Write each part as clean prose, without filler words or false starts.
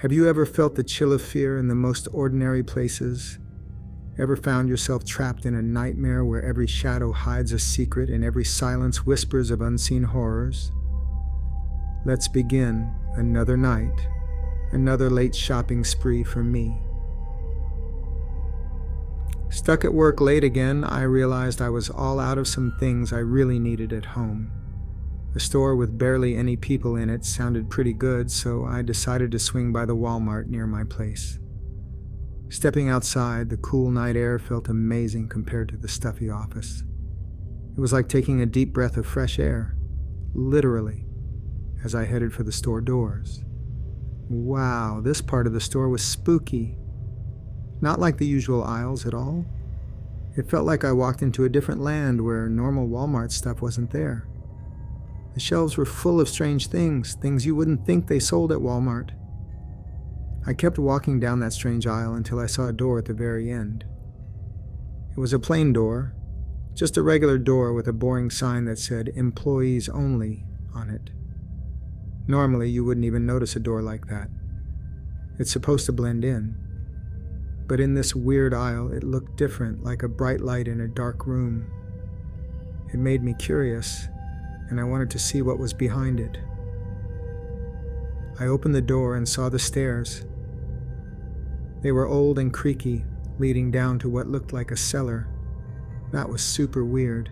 Have you ever felt the chill of fear in the most ordinary places? Ever found yourself trapped in a nightmare where every shadow hides a secret and every silence whispers of unseen horrors? Let's begin another night, another late shopping spree for me. Stuck at work late again, I realized I was all out of some things I really needed at home. A store with barely any people in it sounded pretty good, so I decided to swing by the Walmart near my place. Stepping outside, the cool night air felt amazing compared to the stuffy office. It was like taking a deep breath of fresh air, literally, as I headed for the store doors. Wow, this part of the store was spooky. Not like the usual aisles at all. It felt like I walked into a different land where normal Walmart stuff wasn't there. The shelves were full of strange things you wouldn't think they sold at Walmart. I kept walking down that strange aisle until I saw a door at the very end. It was a plain door, just a regular door with a boring sign that said "Employees Only" on it. Normally, you wouldn't even notice a door like that. It's supposed to blend in. But in this weird aisle, it looked different, like a bright light in a dark room. It made me curious, and I wanted to see what was behind it. I opened the door and saw the stairs. They were old and creaky, leading down to what looked like a cellar. That was super weird.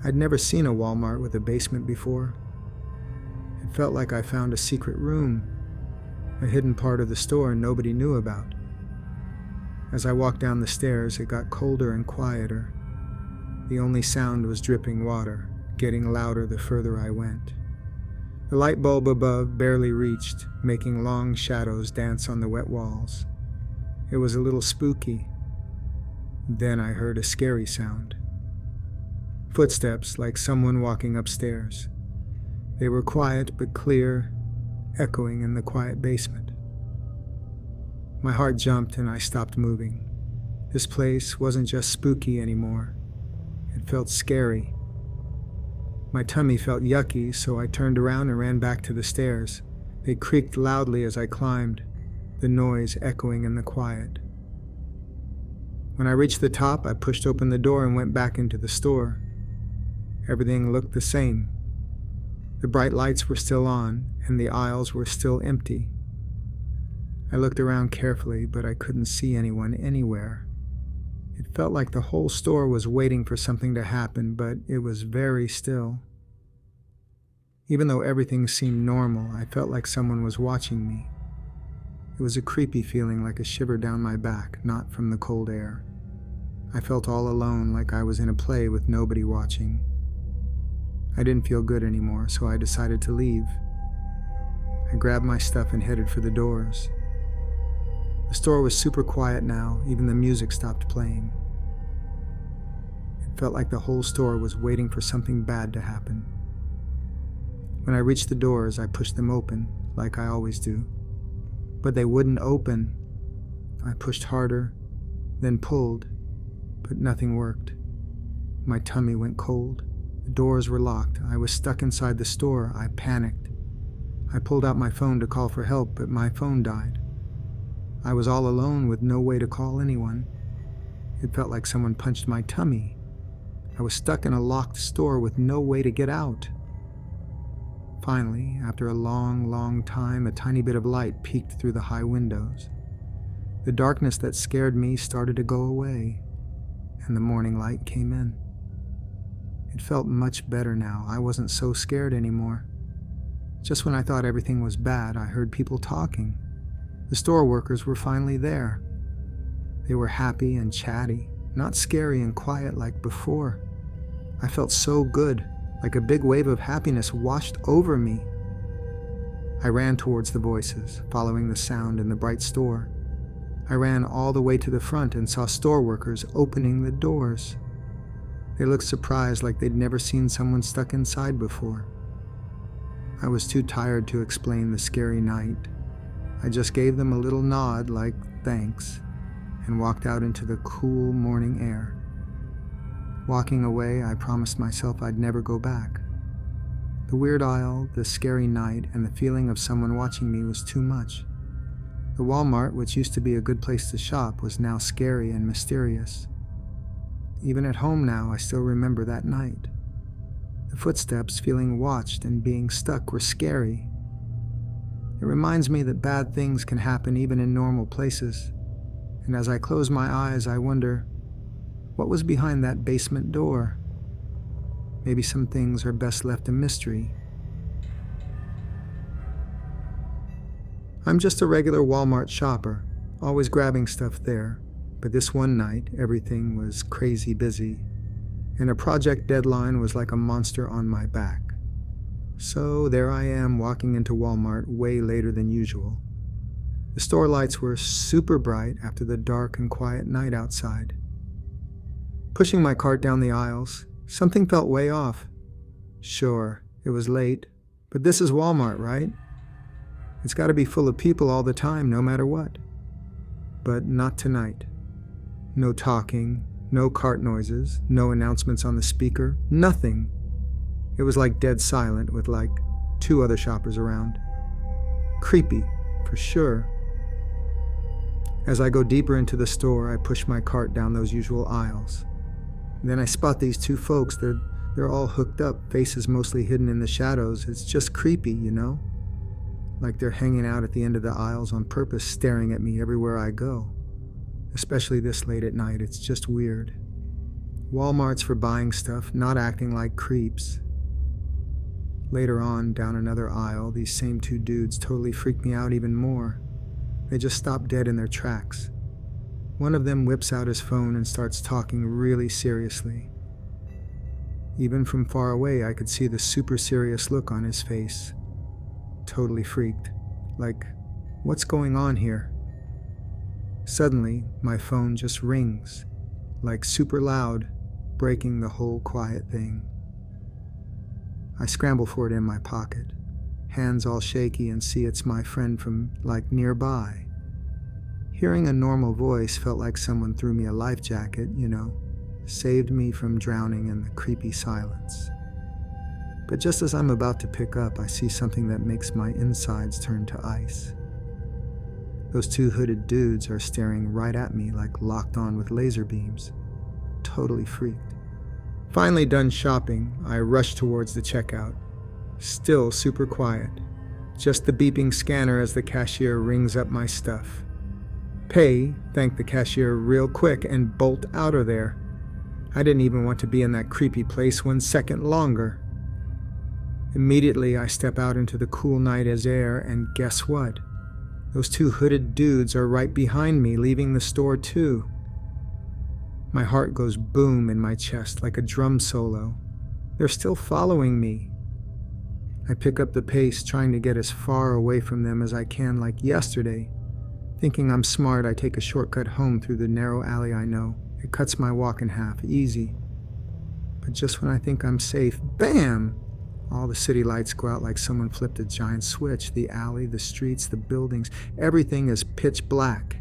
I'd never seen a Walmart with a basement before. It felt like I found a secret room, a hidden part of the store nobody knew about. As I walked down the stairs, it got colder and quieter. The only sound was dripping water, getting louder the further I went. The light bulb above barely reached, making long shadows dance on the wet walls. It was a little spooky. Then I heard a scary sound. Footsteps, like someone walking upstairs. They were quiet but clear, echoing in the quiet basement. My heart jumped and I stopped moving. This place wasn't just spooky anymore. It felt scary. My tummy felt yucky, so I turned around and ran back to the stairs. They creaked loudly as I climbed, the noise echoing in the quiet. When I reached the top, I pushed open the door and went back into the store. Everything looked the same. The bright lights were still on, and the aisles were still empty. I looked around carefully, but I couldn't see anyone anywhere. It felt like the whole store was waiting for something to happen, but it was very still. Even though everything seemed normal, I felt like someone was watching me. It was a creepy feeling, like a shiver down my back, not from the cold air. I felt all alone, like I was in a play with nobody watching. I didn't feel good anymore, so I decided to leave. I grabbed my stuff and headed for the doors. The store was super quiet now, even the music stopped playing. It felt like the whole store was waiting for something bad to happen. When I reached the doors, I pushed them open, like I always do. But they wouldn't open. I pushed harder, then pulled, but nothing worked. My tummy went cold. The doors were locked. I was stuck inside the store. I panicked. I pulled out my phone to call for help, but my phone died. I was all alone with no way to call anyone. It felt like someone punched my tummy. I was stuck in a locked store with no way to get out. Finally, after a long time, a tiny bit of light peeked through the high windows. The darkness that scared me started to go away, and the morning light came in. It felt much better now. I wasn't so scared anymore. Just when I thought everything was bad, I heard people talking. The store workers were finally there. They were happy and chatty, not scary and quiet like before. I felt so good, like a big wave of happiness washed over me. I ran towards the voices, following the sound in the bright store. I ran all the way to the front and saw store workers opening the doors. They looked surprised, like they'd never seen someone stuck inside before. I was too tired to explain the scary night. I just gave them a little nod like thanks and walked out into the cool morning air. Walking away, I promised myself I'd never go back. The weird aisle, the scary night, and the feeling of someone watching me was too much. The Walmart, which used to be a good place to shop, was now scary and mysterious. Even at home now, I still remember that night. The footsteps, feeling watched and being stuck, were scary. It reminds me that bad things can happen even in normal places. And as I close my eyes, I wonder, what was behind that basement door? Maybe some things are best left a mystery. I'm just a regular Walmart shopper, always grabbing stuff there, but this one night everything was crazy busy, and a project deadline was like a monster on my back. So there I am walking into Walmart way later than usual. The store lights were super bright after the dark and quiet night outside. Pushing my cart down the aisles, something felt way off. Sure, it was late, but this is Walmart, right? It's got to be full of people all the time, no matter what. But not tonight. No talking, no cart noises, no announcements on the speaker, nothing. It was like dead silent with like 2 other shoppers around. Creepy, for sure. As I go deeper into the store, I push my cart down those usual aisles. Then I spot these 2 folks. They're all hooked up, faces mostly hidden in the shadows. It's just creepy, you know? Like they're hanging out at the end of the aisles on purpose, staring at me everywhere I go. Especially this late at night, it's just weird. Walmart's for buying stuff, not acting like creeps. Later on, down another aisle, these same 2 dudes totally freaked me out even more. They just stop dead in their tracks. One of them whips out his phone and starts talking really seriously. Even from far away, I could see the super serious look on his face. Totally freaked. Like, what's going on here? Suddenly, my phone just rings, like super loud, breaking the whole quiet thing. I scramble for it in my pocket, hands all shaky, and see it's my friend from, like, nearby. Hearing a normal voice felt like someone threw me a life jacket, you know, saved me from drowning in the creepy silence. But just as I'm about to pick up, I see something that makes my insides turn to ice. Those 2 hooded dudes are staring right at me like locked on with laser beams. Totally freaked. Finally done shopping, I rush towards the checkout. Still super quiet. Just the beeping scanner as the cashier rings up my stuff. Pay, thank the cashier real quick, and bolt out of there. I didn't even want to be in that creepy place 1 second longer. Immediately, I step out into the cool night as air, and guess what? Those 2 hooded dudes are right behind me, leaving the store too. My heart goes boom in my chest like a drum solo. They're still following me. I pick up the pace, trying to get as far away from them as I can like yesterday. Thinking I'm smart, I take a shortcut home through the narrow alley I know. It cuts my walk in half, easy. But just when I think I'm safe, bam! All the city lights go out like someone flipped a giant switch. The alley, the streets, the buildings, everything is pitch black.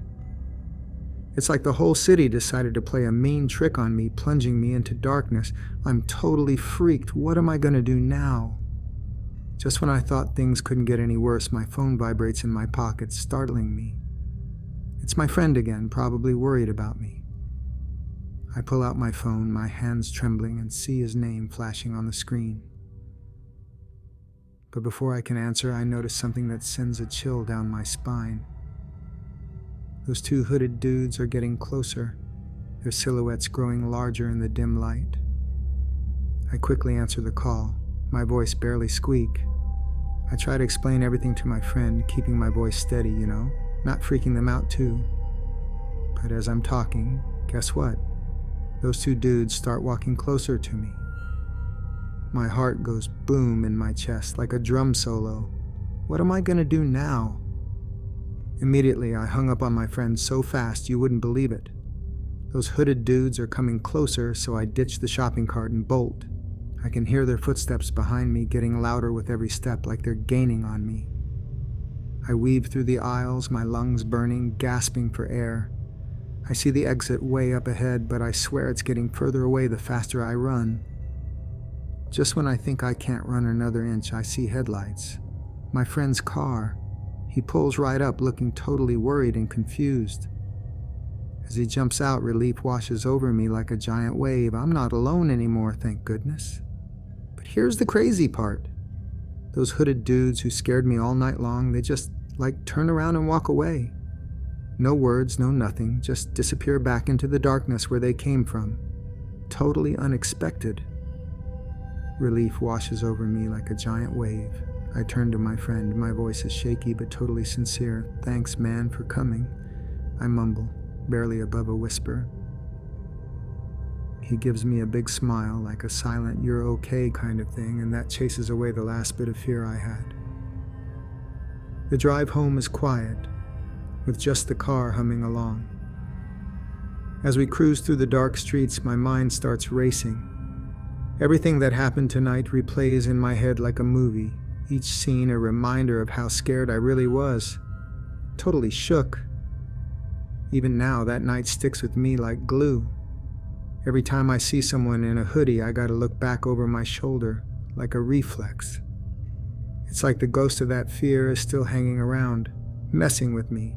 It's like the whole city decided to play a mean trick on me, plunging me into darkness. I'm totally freaked. What am I going to do now? Just when I thought things couldn't get any worse, my phone vibrates in my pocket, startling me. It's my friend again, probably worried about me. I pull out my phone, my hands trembling, and see his name flashing on the screen. But before I can answer, I notice something that sends a chill down my spine. Those 2 hooded dudes are getting closer, their silhouettes growing larger in the dim light. I quickly answer the call, my voice barely squeak. I try to explain everything to my friend, keeping my voice steady, you know, not freaking them out too. But as I'm talking, guess what? Those 2 dudes start walking closer to me. My heart goes boom in my chest like a drum solo. What am I going to do now? Immediately, I hung up on my friend so fast you wouldn't believe it. Those hooded dudes are coming closer, so I ditch the shopping cart and bolt. I can hear their footsteps behind me, getting louder with every step, like they're gaining on me. I weave through the aisles, my lungs burning, gasping for air. I see the exit way up ahead, but I swear it's getting further away the faster I run. Just when I think I can't run another inch, I see headlights. My friend's car. He pulls right up, looking totally worried and confused. As he jumps out, relief washes over me like a giant wave. I'm not alone anymore, thank goodness. But here's the crazy part. Those hooded dudes who scared me all night long, they just, turn around and walk away. No words, no nothing, just disappear back into the darkness where they came from. Totally unexpected. Relief washes over me like a giant wave. I turn to my friend. My voice is shaky but totally sincere. Thanks, man, for coming. I mumble, barely above a whisper. He gives me a big smile, like a silent, you're okay kind of thing, and that chases away the last bit of fear I had. The drive home is quiet, with just the car humming along. As we cruise through the dark streets, my mind starts racing. Everything that happened tonight replays in my head like a movie, each scene a reminder of how scared I really was. Totally shook. Even now, that night sticks with me like glue. Every time I see someone in a hoodie, I gotta look back over my shoulder, like a reflex. It's like the ghost of that fear is still hanging around, messing with me.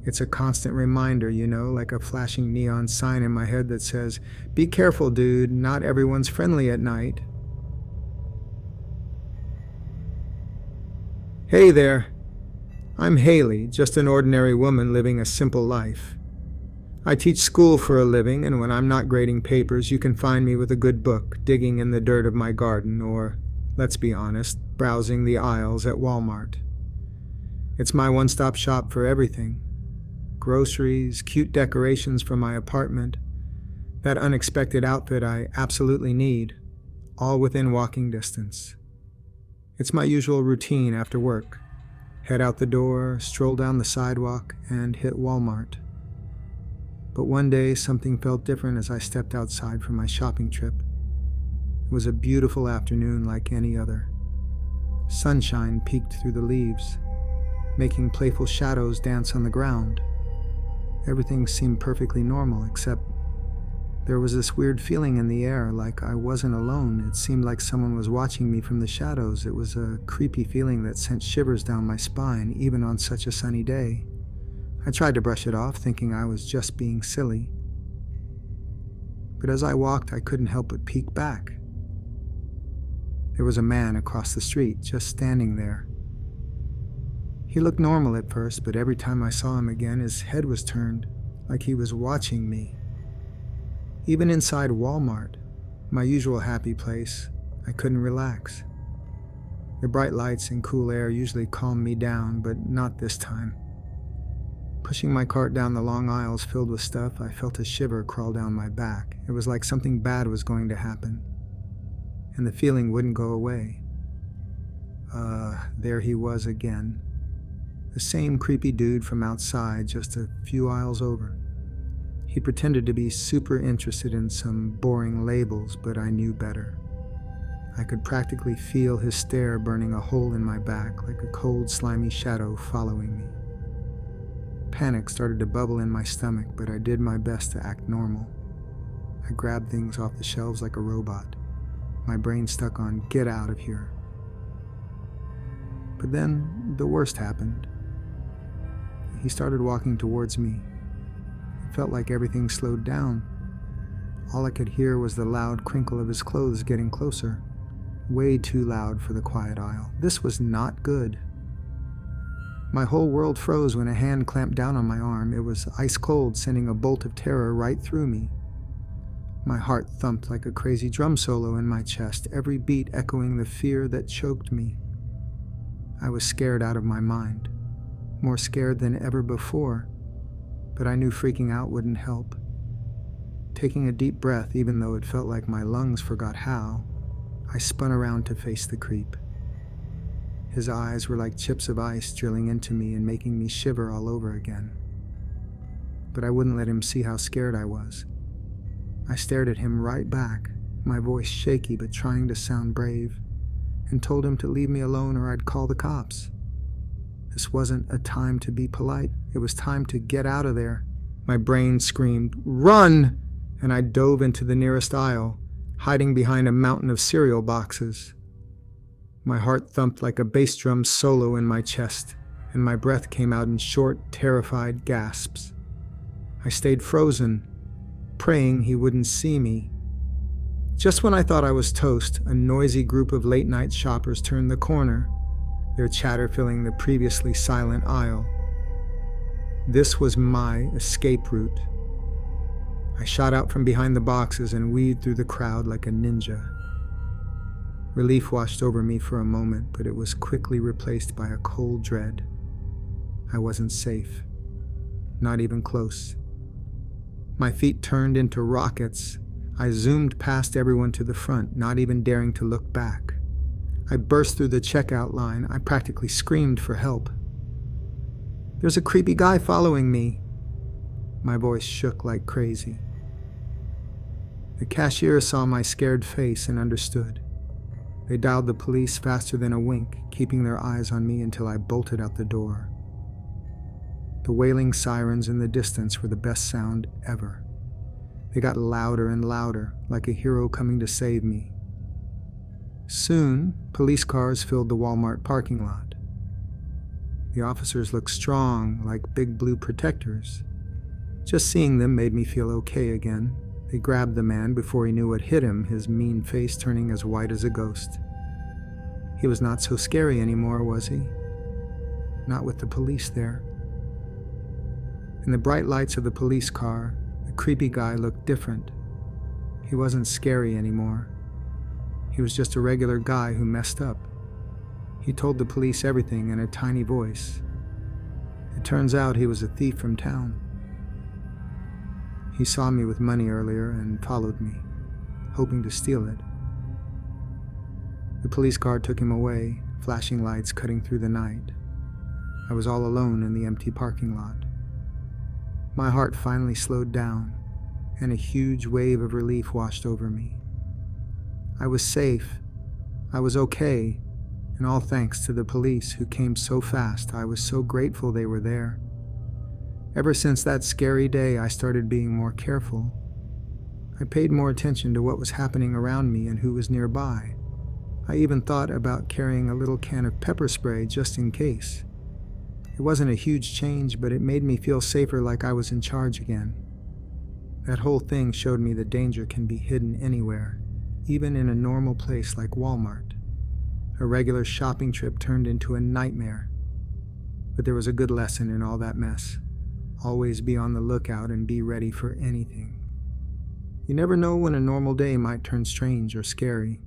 It's a constant reminder, like a flashing neon sign in my head that says, "Be careful, dude, not everyone's friendly at night." Hey there. I'm Haley, just an ordinary woman living a simple life. I teach school for a living, and when I'm not grading papers, you can find me with a good book, digging in the dirt of my garden, or, let's be honest, browsing the aisles at Walmart. It's my one-stop shop for everything. Groceries, cute decorations for my apartment, that unexpected outfit I absolutely need, all within walking distance. It's my usual routine after work. Head out the door, stroll down the sidewalk, and hit Walmart. But one day, something felt different as I stepped outside for my shopping trip. It was a beautiful afternoon like any other. Sunshine peeked through the leaves, making playful shadows dance on the ground. Everything seemed perfectly normal, except there was this weird feeling in the air, like I wasn't alone. It seemed like someone was watching me from the shadows. It was a creepy feeling that sent shivers down my spine, even on such a sunny day. I tried to brush it off, thinking I was just being silly. But as I walked, I couldn't help but peek back. There was a man across the street, just standing there. He looked normal at first, but every time I saw him again, his head was turned, like he was watching me. Even inside Walmart, my usual happy place, I couldn't relax. The bright lights and cool air usually calmed me down, but not this time. Pushing my cart down the long aisles filled with stuff, I felt a shiver crawl down my back. It was like something bad was going to happen, and the feeling wouldn't go away. There he was again. The same creepy dude from outside, just a few aisles over. He pretended to be super interested in some boring labels, but I knew better. I could practically feel his stare burning a hole in my back, like a cold, slimy shadow following me. Panic started to bubble in my stomach, but I did my best to act normal. I grabbed things off the shelves like a robot, my brain stuck on "get out of here." But then the worst happened. He started walking towards me. It felt like everything slowed down. All I could hear was the loud crinkle of his clothes getting closer, way too loud for the quiet aisle. This was not good. My whole world froze when a hand clamped down on my arm. It was ice cold, sending a bolt of terror right through me. My heart thumped like a crazy drum solo in my chest, every beat echoing the fear that choked me. I was scared out of my mind, more scared than ever before, but I knew freaking out wouldn't help. Taking a deep breath, even though it felt like my lungs forgot how, I spun around to face the creep. His eyes were like chips of ice drilling into me and making me shiver all over again. But I wouldn't let him see how scared I was. I stared at him right back, my voice shaky but trying to sound brave, and told him to leave me alone or I'd call the cops. This wasn't a time to be polite. It was time to get out of there. My brain screamed, "Run!" and I dove into the nearest aisle, hiding behind a mountain of cereal boxes. My heart thumped like a bass drum solo in my chest and my breath came out in short, terrified gasps. I stayed frozen, praying he wouldn't see me. Just when I thought I was toast, a noisy group of late-night shoppers turned the corner, their chatter filling the previously silent aisle. This was my escape route. I shot out from behind the boxes and weaved through the crowd like a ninja. Relief washed over me for a moment, but it was quickly replaced by a cold dread. I wasn't safe. Not even close. My feet turned into rockets. I zoomed past everyone to the front, not even daring to look back. I burst through the checkout line. I practically screamed for help. "There's a creepy guy following me." My voice shook like crazy. The cashier saw my scared face and understood. They dialed the police faster than a wink, keeping their eyes on me until I bolted out the door. The wailing sirens in the distance were the best sound ever. They got louder and louder, like a hero coming to save me. Soon, police cars filled the Walmart parking lot. The officers looked strong, like big blue protectors. Just seeing them made me feel okay again. They grabbed the man before he knew what hit him, his mean face turning as white as a ghost. He was not so scary anymore, was he? Not with the police there. In the bright lights of the police car, the creepy guy looked different. He wasn't scary anymore. He was just a regular guy who messed up. He told the police everything in a tiny voice. It turns out he was a thief from town. He saw me with money earlier and followed me, hoping to steal it. The police car took him away, flashing lights cutting through the night. I was all alone in the empty parking lot. My heart finally slowed down, and a huge wave of relief washed over me. I was safe. I was okay, and all thanks to the police who came so fast. I was so grateful they were there. Ever since that scary day, I started being more careful. I paid more attention to what was happening around me and who was nearby. I even thought about carrying a little can of pepper spray just in case. It wasn't a huge change, but it made me feel safer, like I was in charge again. That whole thing showed me that danger can be hidden anywhere, even in a normal place like Walmart. A regular shopping trip turned into a nightmare. But there was a good lesson in all that mess. Always be on the lookout and be ready for anything. You never know when a normal day might turn strange or scary.